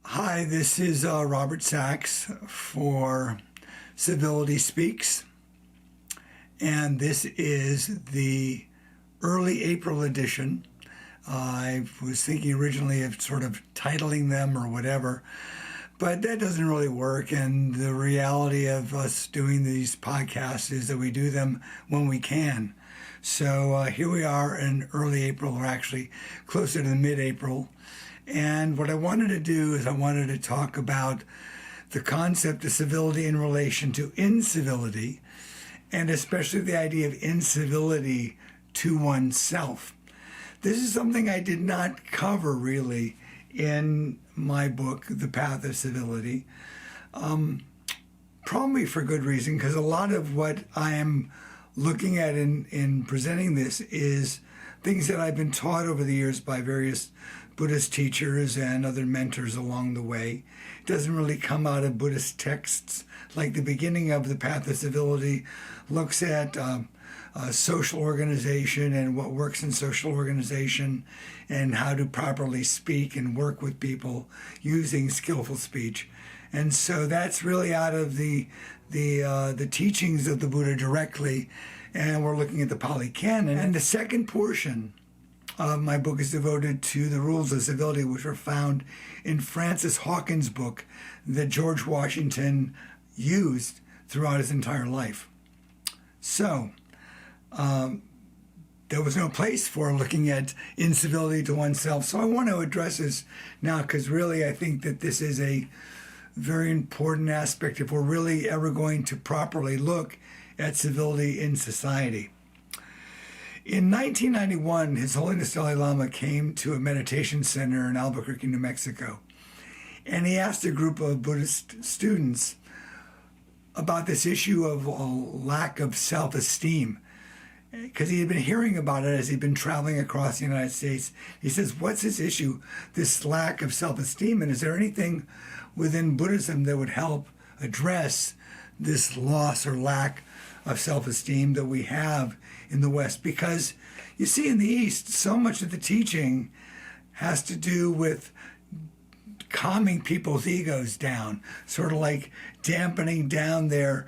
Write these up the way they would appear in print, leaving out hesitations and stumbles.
Hi, this is Robert Sachs for Civility Speaks, and this is the early April edition. I was thinking originally of sort of titling them or whatever, but that doesn't really work. And the reality of us doing these podcasts is that we do them when we can. So here we are in early April, or actually closer to mid-April. And what I wanted to do is I wanted to talk about the concept of civility in relation to incivility, and especially the idea of incivility to oneself. This is something I did not cover really in my book, The Path of Civility, probably for good reason, because a lot of what I am looking at in presenting this is things that I've been taught over the years by various Buddhist teachers and other mentors along the way. It doesn't really come out of Buddhist texts. Like the beginning of The Path of Civility looks at social organization and what works in social organization and how to properly speak and work with people using skillful speech. And so that's really out of the teachings of the Buddha directly, and we're looking at the Pali Canon. And the second portion of my book is devoted to the rules of civility, which are found in Francis Hawkins' book that George Washington used throughout his entire life. So, there was no place for looking at incivility to oneself. So I want to address this now, because really I think that this is a very important aspect if we're really ever going to properly look at civility in society. In 1991, His Holiness Dalai Lama came to a meditation center in Albuquerque, New Mexico, and he asked a group of Buddhist students about this issue of a lack of self-esteem, because he had been hearing about it as he'd been traveling across the United States. He says, what's this issue, this lack of self-esteem, and is there anything within Buddhism that would help address this loss or lack of self-esteem that we have in the West? Because you see, in the East, so much of the teaching has to do with calming people's egos down, sort of like dampening down their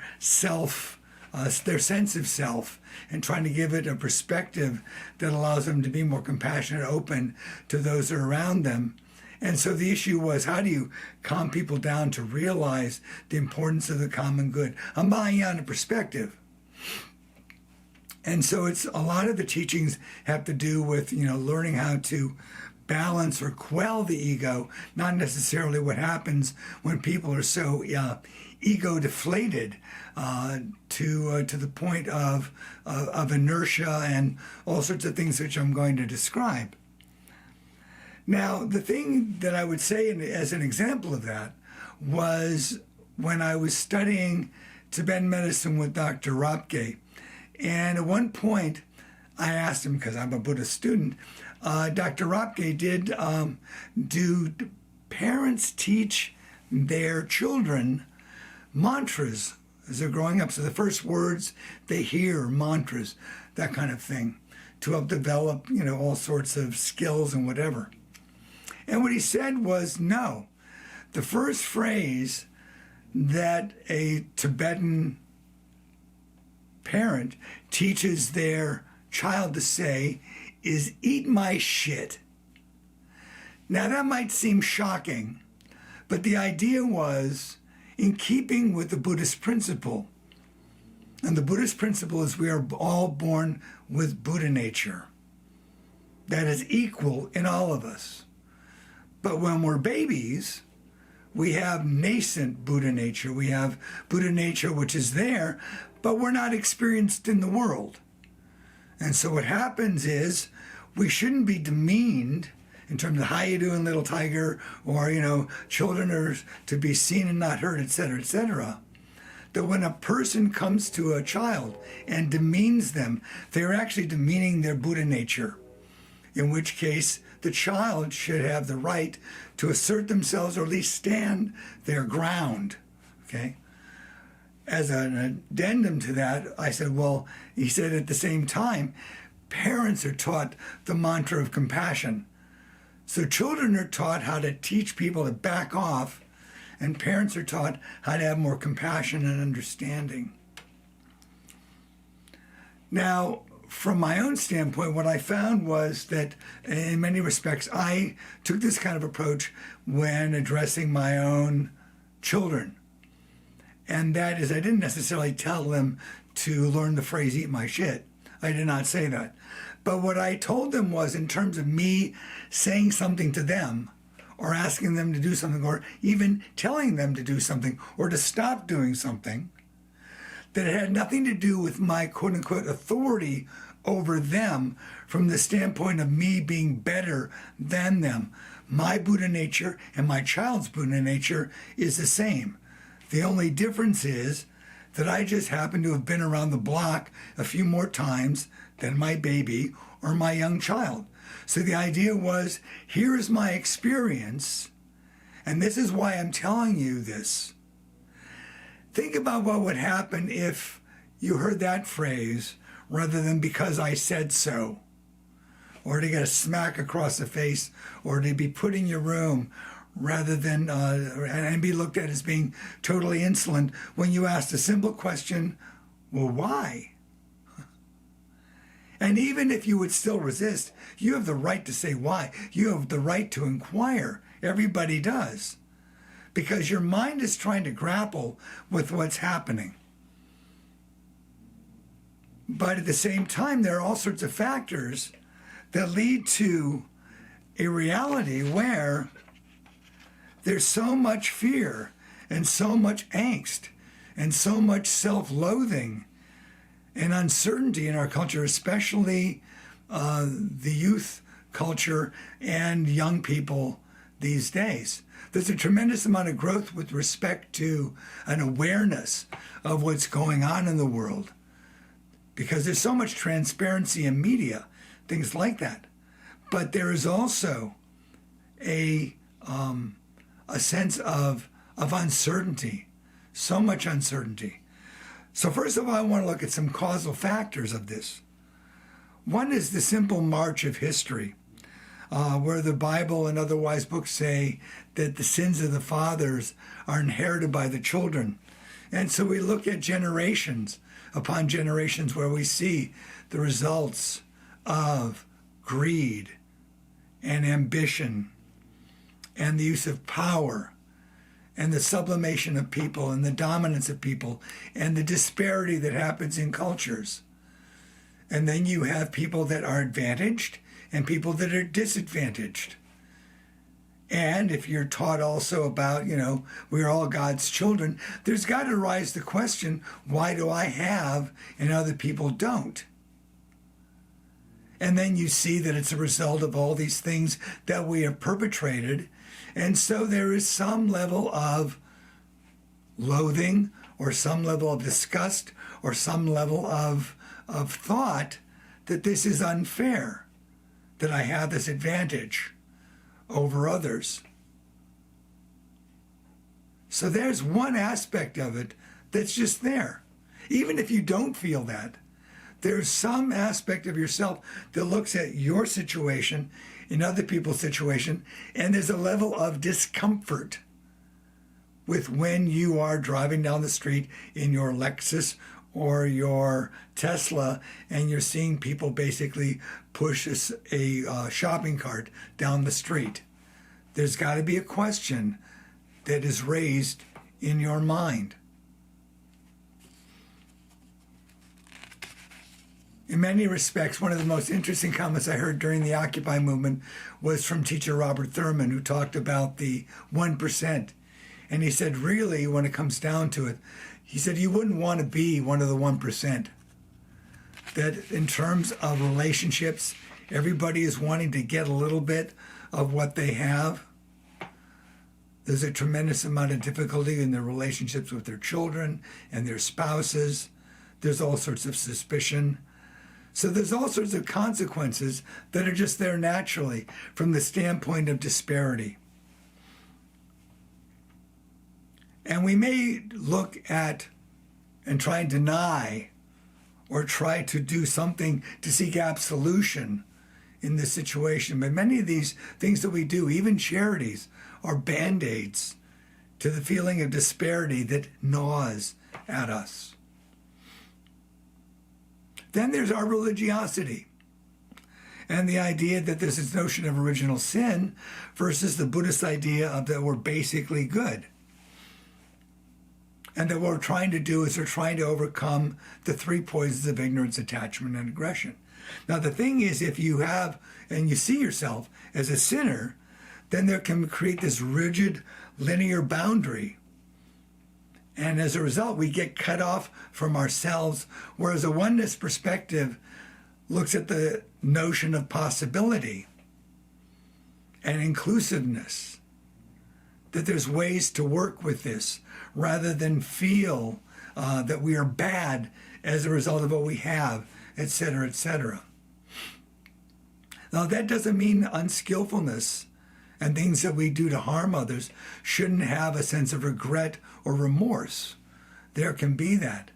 their sense of self, and trying to give it a perspective that allows them to be more compassionate, open to those that are around them. And so the issue was, how do you calm people down to realize the importance of the common good? I'm buying on a perspective. And so it's a lot of the teachings have to do with, learning how to balance or quell the ego, not necessarily what happens when people are so ego deflated to the point of inertia and all sorts of things which I'm going to describe. Now, the thing that I would say as an example of that was when I was studying Tibetan medicine with Dr. Rapke. And at one point, I asked him, because I'm a Buddhist student, Dr. Rapke did do parents teach their children mantras as they're growing up? So the first words they hear, mantras, that kind of thing, to help develop, all sorts of skills and whatever. And what he said was, no. The first phrase that a Tibetan parent teaches their child to say is, eat my shit. Now that might seem shocking, but the idea was in keeping with the Buddhist principle. And the Buddhist principle is we are all born with Buddha nature. That is equal in all of us. But when we're babies, we have nascent Buddha nature. We have Buddha nature which is there, but we're not experienced in the world. And so what happens is we shouldn't be demeaned in terms of how you doing, little tiger, or, children are to be seen and not heard, etc., etc. That when a person comes to a child and demeans them, they're actually demeaning their Buddha nature, in which case the child should have the right to assert themselves or at least stand their ground, okay? As an addendum to that, I said, well, he said at the same time, parents are taught the mantra of compassion. So children are taught how to teach people to back off, and parents are taught how to have more compassion and understanding. Now, from my own standpoint, what I found was that in many respects, I took this kind of approach when addressing my own children. And that is, I didn't necessarily tell them to learn the phrase, eat my shit. I did not say that. But what I told them was, in terms of me saying something to them, or asking them to do something, or even telling them to do something, or to stop doing something, that it had nothing to do with my quote-unquote authority over them from the standpoint of me being better than them. My Buddha nature and my child's Buddha nature is the same. The only difference is that I just happen to have been around the block a few more times than my baby or my young child. So the idea was, here is my experience, and this is why I'm telling you this. Think about what would happen if you heard that phrase rather than because I said so, or to get a smack across the face, or to be put in your room rather than and be looked at as being totally insolent when you asked a simple question, well, why? And even if you would still resist, you have the right to say why. You have the right to inquire. Everybody does. Because your mind is trying to grapple with what's happening. But at the same time, there are all sorts of factors that lead to a reality where there's so much fear and so much angst and so much self-loathing and uncertainty in our culture, especially the youth culture and young people these days. There's a tremendous amount of growth with respect to an awareness of what's going on in the world, because there's so much transparency in media, things like that. But there is also a sense of uncertainty, so much uncertainty. So first of all, I want to look at some causal factors of this. One is the simple march of history, where the Bible and other wise books say that the sins of the fathers are inherited by the children. And so we look at generations upon generations where we see the results of greed and ambition and the use of power and the sublimation of people and the dominance of people and the disparity that happens in cultures. And then you have people that are advantaged and people that are disadvantaged. And if you're taught also about, we're all God's children, there's got to arise the question, why do I have and other people don't? And then you see that it's a result of all these things that we have perpetrated. And so there is some level of loathing or some level of disgust or some level of thought that this is unfair, that I have this advantage over others. So there's one aspect of it that's just there. Even if you don't feel that, there's some aspect of yourself that looks at your situation and other people's situation, and there's a level of discomfort with when you are driving down the street in your Lexus or your Tesla and you're seeing people basically push a shopping cart down the street. There's got to be a question that is raised in your mind. In many respects, one of the most interesting comments I heard during the Occupy movement was from teacher Robert Thurman, who talked about the 1%. And he said, really, when it comes down to it, he said, you wouldn't want to be one of the 1%. That in terms of relationships, everybody is wanting to get a little bit of what they have. There's a tremendous amount of difficulty in their relationships with their children and their spouses. There's all sorts of suspicion. So there's all sorts of consequences that are just there naturally from the standpoint of disparity. And we may look at and try and deny or try to do something to seek absolution in this situation. But many of these things that we do, even charities, are band-aids to the feeling of disparity that gnaws at us. Then there's our religiosity and the idea that there's this notion of original sin versus the Buddhist idea of that we're basically good. And that what we're trying to do is we're trying to overcome the three poisons of ignorance, attachment, and aggression. Now, the thing is, if you have and you see yourself as a sinner, then there can create this rigid, linear boundary. And as a result, we get cut off from ourselves, whereas a oneness perspective looks at the notion of possibility and inclusiveness, that there's ways to work with this rather than feel that we are bad as a result of what we have, etc., etc. Now, that doesn't mean unskillfulness and things that we do to harm others shouldn't have a sense of regret or remorse. There can be that.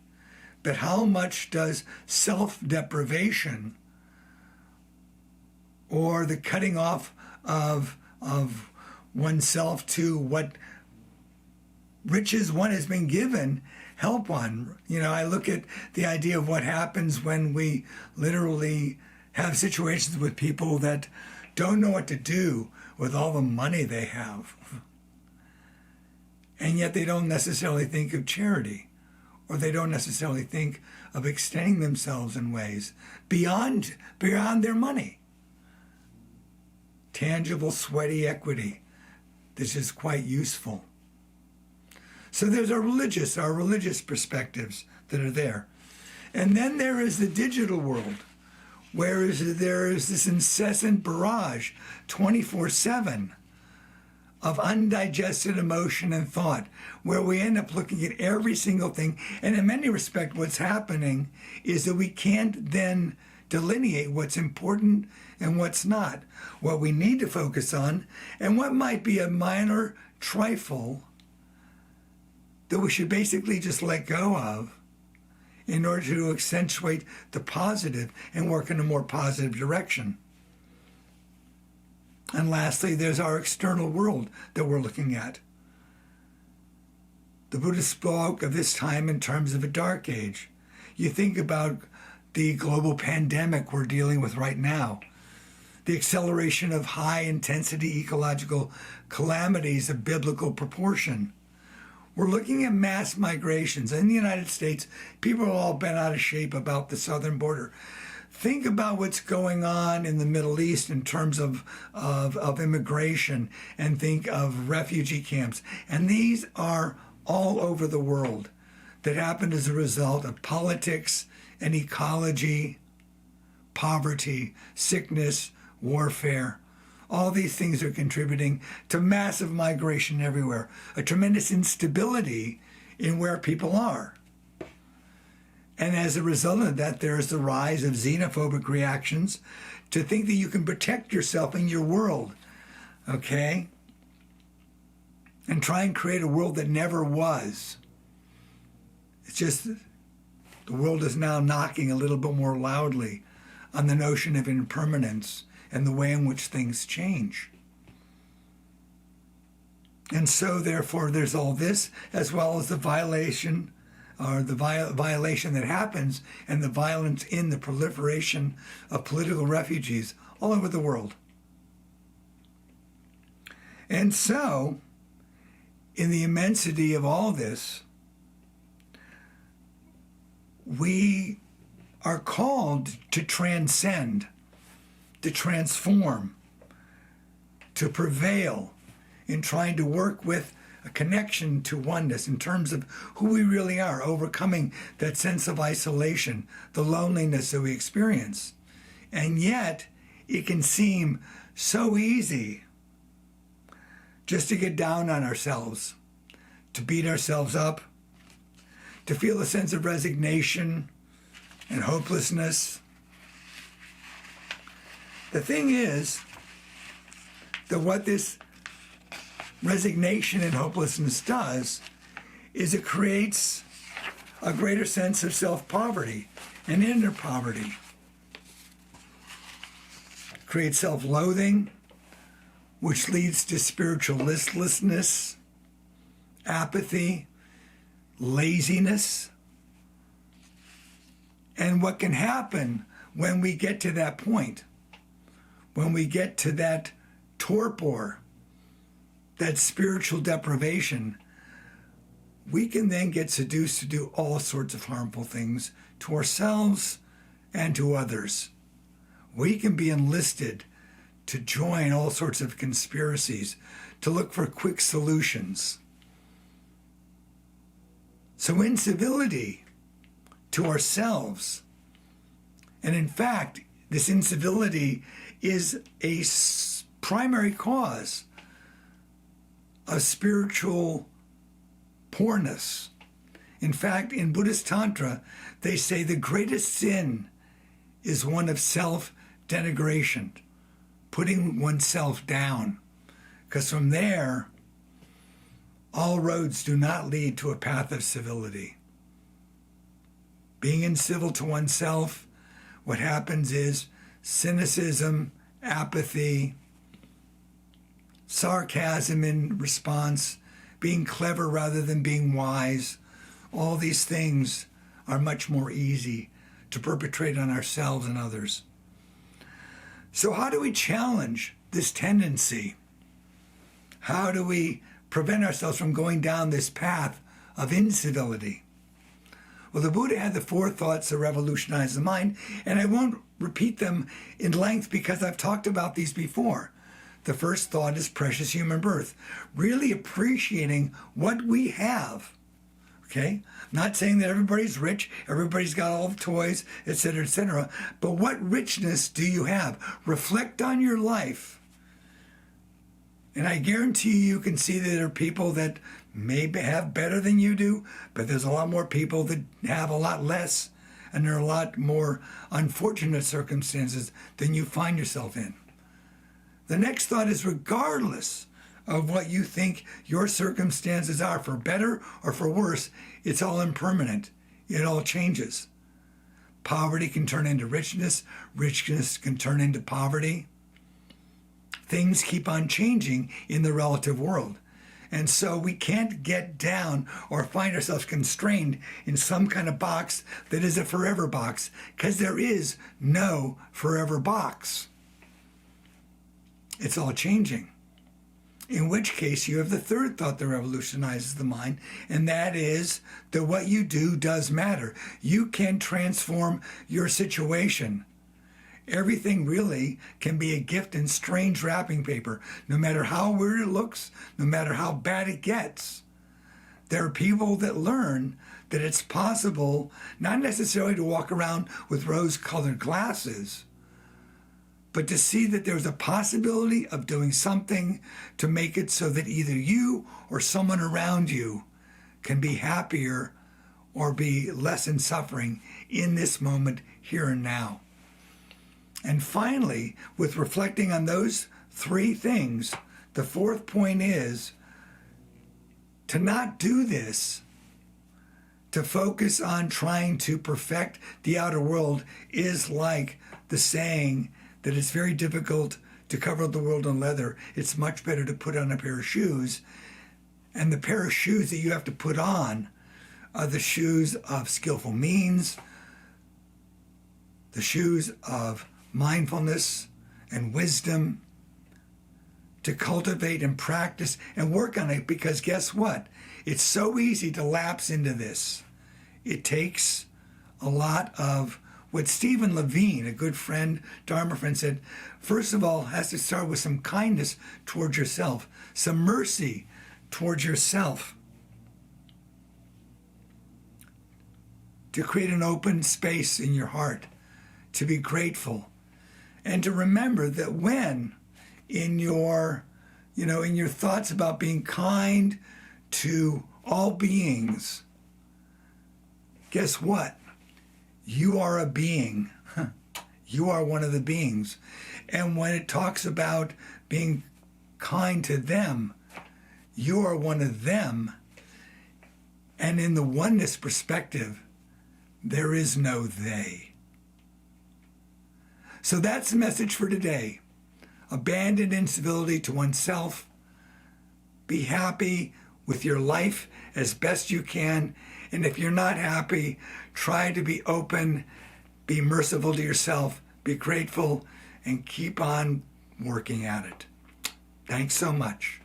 But how much does self-deprivation or the cutting off of oneself to what riches one has been given help one? You know, I look at the idea of what happens when we literally have situations with people that don't know what to do with all the money they have. And yet they don't necessarily think of charity, or they don't necessarily think of extending themselves in ways beyond their money. Tangible, sweaty equity. This is quite useful. So there's our religious perspectives that are there. And then there is the digital world, where there is this incessant barrage, 24/7, of undigested emotion and thought, where we end up looking at every single thing. And in many respects, what's happening is that we can't then delineate what's important and what's not, what we need to focus on, and what might be a minor trifle that we should basically just let go of in order to accentuate the positive and work in a more positive direction. And lastly, there's our external world that we're looking at. The Buddha spoke of this time in terms of a dark age. You think about the global pandemic we're dealing with right now, the acceleration of high-intensity ecological calamities of biblical proportion. We're looking at mass migrations. In the United States, people are all bent out of shape about the southern border. Think about what's going on in the Middle East in terms of immigration, and think of refugee camps. And these are all over the world that happen as a result of politics and ecology, poverty, sickness, warfare. All these things are contributing to massive migration everywhere, a tremendous instability in where people are. And as a result of that, there is the rise of xenophobic reactions to think that you can protect yourself in your world, okay? And try and create a world that never was. It's just the world is now knocking a little bit more loudly on the notion of impermanence and the way in which things change. And so, therefore, there's all this, as well as the violation that happens and the violence in the proliferation of political refugees all over the world. And so, in the immensity of all this, we are called to transcend, to transform, to prevail in trying to work with a connection to oneness in terms of who we really are, overcoming that sense of isolation, the loneliness that we experience. And yet, it can seem so easy just to get down on ourselves, to beat ourselves up, to feel a sense of resignation and hopelessness. The thing is that what this resignation and hopelessness does is it creates a greater sense of self-poverty and inner poverty. creates self-loathing, which leads to spiritual listlessness, apathy, laziness. And what can happen when we get to that point, when we get to that torpor, that spiritual deprivation, we can then get seduced to do all sorts of harmful things to ourselves and to others. We can be enlisted to join all sorts of conspiracies, to look for quick solutions. So incivility to ourselves, and in fact, this incivility is a primary cause of spiritual poorness. In fact, in Buddhist Tantra, they say the greatest sin is one of self-denigration, putting oneself down. Because from there, all roads do not lead to a path of civility. Being incivil to oneself, what happens is cynicism, apathy, sarcasm in response, being clever rather than being wise. All these things are much more easy to perpetrate on ourselves and others. So how do we challenge this tendency? How do we prevent ourselves from going down this path of incivility? Well, the Buddha had the 4 thoughts that revolutionize the mind, and I won't repeat them in length because I've talked about these before. The first thought is precious human birth, really appreciating what we have. Okay? Not saying that everybody's rich, everybody's got all the toys, etc., but what richness do you have? Reflect on your life. And I guarantee you can see that there are people that may have better than you do, but there's a lot more people that have a lot less, and there are a lot more unfortunate circumstances than you find yourself in. The next thought is regardless of what you think your circumstances are, for better or for worse, it's all impermanent. It all changes. Poverty can turn into richness. Richness can turn into poverty. Things keep on changing in the relative world. And so we can't get down or find ourselves constrained in some kind of box that is a forever box, because there is no forever box. It's all changing. In which case, you have the third thought that revolutionizes the mind, and that is that what you do does matter. You can transform your situation. Everything really can be a gift in strange wrapping paper, no matter how weird it looks, no matter how bad it gets. There are people that learn that it's possible not necessarily to walk around with rose-colored glasses, but to see that there's a possibility of doing something to make it so that either you or someone around you can be happier or be less in suffering in this moment, here and now. And finally, with reflecting on those 3 things, the 4th point is to not do this, to focus on trying to perfect the outer world, is like the saying that it's very difficult to cover the world in leather. It's much better to put on a pair of shoes. And the pair of shoes that you have to put on are the shoes of skillful means, the shoes of mindfulness and wisdom, to cultivate and practice and work on it, because guess what? It's so easy to lapse into this. It takes a lot of what Stephen Levine, a good friend, Dharma friend, said, first of all, has to start with some kindness towards yourself, some mercy towards yourself, to create an open space in your heart, to be grateful, and to remember that when in your thoughts about being kind to all beings, guess what? You are a being. You are one of the beings. And when it talks about being kind to them, you are one of them. And in the oneness perspective, there is no they. So that's the message for today. Abandon incivility to oneself. Be happy with your life as best you can. And if you're not happy, try to be open, be merciful to yourself, be grateful, and keep on working at it. Thanks so much.